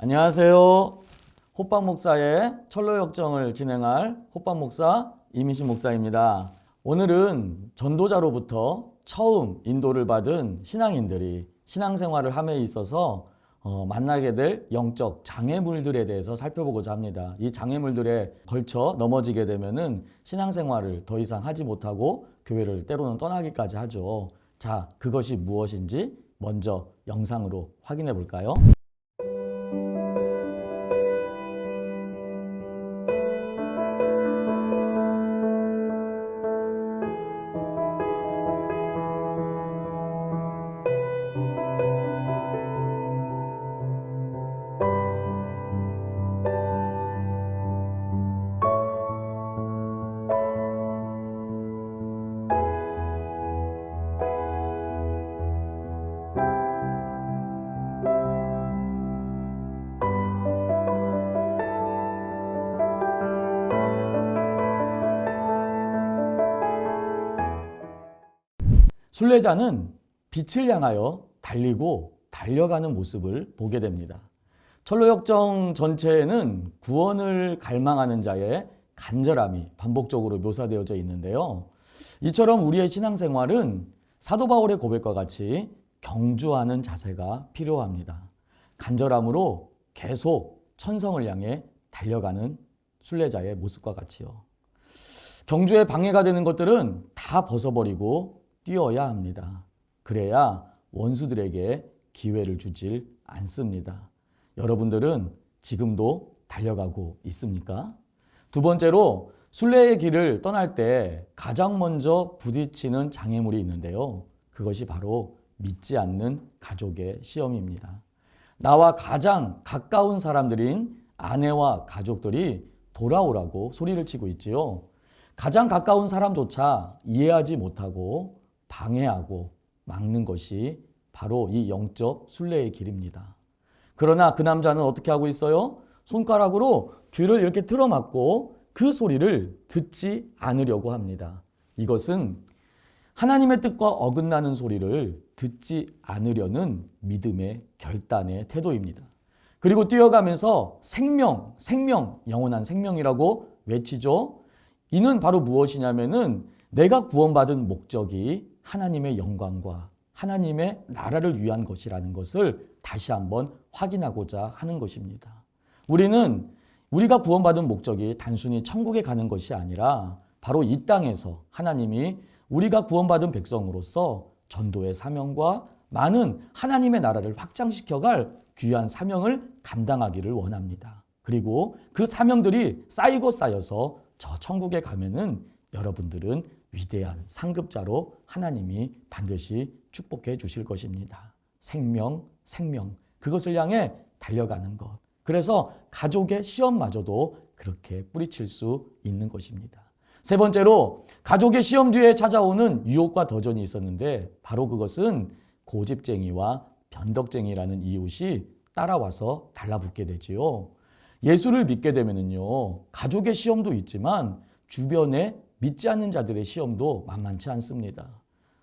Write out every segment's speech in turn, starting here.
안녕하세요. 호빵 목사의 철로 역정을 진행할 호빵 목사 이민식 목사입니다. 오늘은 전도자로부터 처음 인도를 받은 신앙인들이 신앙생활을 함에 있어서 만나게 될 영적 장애물들에 대해서 살펴보고자 합니다. 이 장애물들에 걸쳐 넘어지게 되면은 신앙생활을 더 이상 하지 못하고 교회를 때로는 떠나기까지 하죠. 자, 그것이 무엇인지 먼저 영상으로 확인해 볼까요? 순례자는 빛을 향하여 달리고 달려가는 모습을 보게 됩니다. 철로역정 전체에는 구원을 갈망하는 자의 간절함이 반복적으로 묘사되어져 있는데요. 이처럼 우리의 신앙생활은 사도 바울의 고백과 같이 경주하는 자세가 필요합니다. 간절함으로 계속 천성을 향해 달려가는 순례자의 모습과 같이요. 경주에 방해가 되는 것들은 다 벗어버리고 뛰어야 합니다. 그래야 원수들에게 기회를 주질 않습니다. 여러분들은 지금도 달려가고 있습니까? 두 번째로 순례의 길을 떠날 때 가장 먼저 부딪히는 장애물이 있는데요. 그것이 바로 믿지 않는 가족의 시험입니다. 나와 가장 가까운 사람들인 아내와 가족들이 돌아오라고 소리를 치고 있지요. 가장 가까운 사람조차 이해하지 못하고 방해하고 막는 것이 바로 이 영적 순례의 길입니다. 그러나 그 남자는 어떻게 하고 있어요? 손가락으로 귀를 이렇게 틀어막고 그 소리를 듣지 않으려고 합니다. 이것은 하나님의 뜻과 어긋나는 소리를 듣지 않으려는 믿음의 결단의 태도입니다. 그리고 뛰어가면서 생명, 영원한 생명이라고 외치죠. 이는 바로 무엇이냐면은 내가 구원받은 목적이 하나님의 영광과 하나님의 나라를 위한 것이라는 것을 다시 한번 확인하고자 하는 것입니다. 우리가 구원받은 목적이 단순히 천국에 가는 것이 아니라 바로 이 땅에서 하나님이 우리가 구원받은 백성으로서 전도의 사명과 많은 하나님의 나라를 확장시켜갈 귀한 사명을 감당하기를 원합니다. 그리고 그 사명들이 쌓이고 쌓여서 저 천국에 가면은 여러분들은 위대한 상급자로 하나님이 반드시 축복해 주실 것입니다. 생명, 그것을 향해 달려가는 것. 그래서 가족의 시험마저도 그렇게 뿌리칠 수 있는 것입니다. 세 번째로 가족의 시험 뒤에 찾아오는 유혹과 도전이 있었는데 바로 그것은 고집쟁이와 변덕쟁이라는 이웃이 따라와서 달라붙게 되지요. 예수를 믿게 되면은요, 가족의 시험도 있지만 주변에 믿지 않는 자들의 시험도 만만치 않습니다.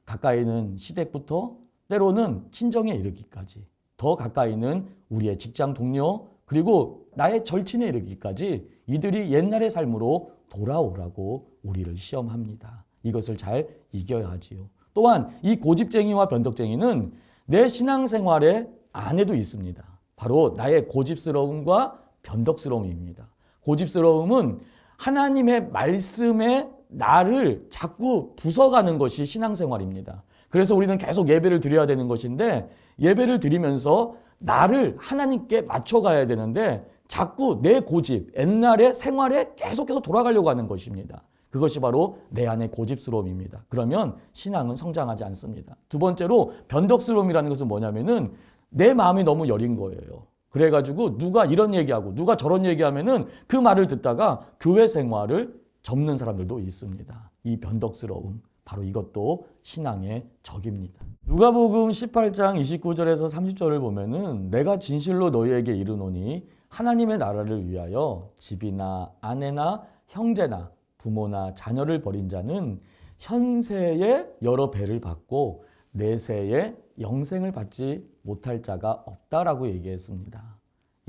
가까이는 시댁부터 때로는 친정에 이르기까지, 더 가까이는 우리의 직장 동료, 그리고 나의 절친에 이르기까지 이들이 옛날의 삶으로 돌아오라고 우리를 시험합니다. 이것을 잘 이겨야 하지요. 또한 이 고집쟁이와 변덕쟁이는 내 신앙생활의 안에도 있습니다. 바로 나의 고집스러움과 변덕스러움입니다. 고집스러움은 하나님의 말씀에 나를 자꾸 부숴가는 것이 신앙생활입니다. 그래서 우리는 계속 예배를 드려야 되는 것인데 예배를 드리면서 나를 하나님께 맞춰가야 되는데 자꾸 내 고집, 옛날의 생활에 계속해서 돌아가려고 하는 것입니다. 그것이 바로 내 안의 고집스러움입니다. 그러면 신앙은 성장하지 않습니다. 두 번째로 변덕스러움이라는 것은 뭐냐면은 내 마음이 너무 여린 거예요. 그래가지고 누가 이런 얘기하고 누가 저런 얘기하면은 그 말을 듣다가 교회 생활을 접는 사람들도 있습니다. 이 변덕스러움, 바로 이것도 신앙의 적입니다. 누가복음 18장 29절에서 30절을 보면은 내가 진실로 너희에게 이르노니 하나님의 나라를 위하여 집이나 아내나 형제나 부모나 자녀를 버린 자는 현세에 여러 배를 받고 내세에 영생을 받지 못할 자가 없다라고 얘기했습니다.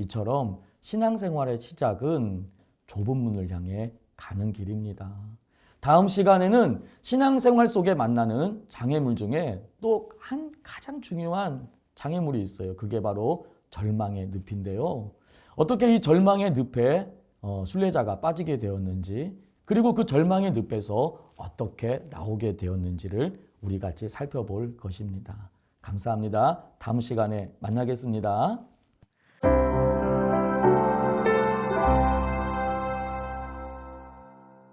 이처럼 신앙생활의 시작은 좁은 문을 향해 가는 길입니다. 다음 시간에는 신앙생활 속에 만나는 장애물 중에 또 한 가장 중요한 장애물이 있어요. 그게 바로 절망의 늪인데요. 어떻게 이 절망의 늪에 순례자가 빠지게 되었는지, 그리고 그 절망의 늪에서 어떻게 나오게 되었는지를 우리 같이 살펴볼 것입니다. 감사합니다. 다음 시간에 만나겠습니다.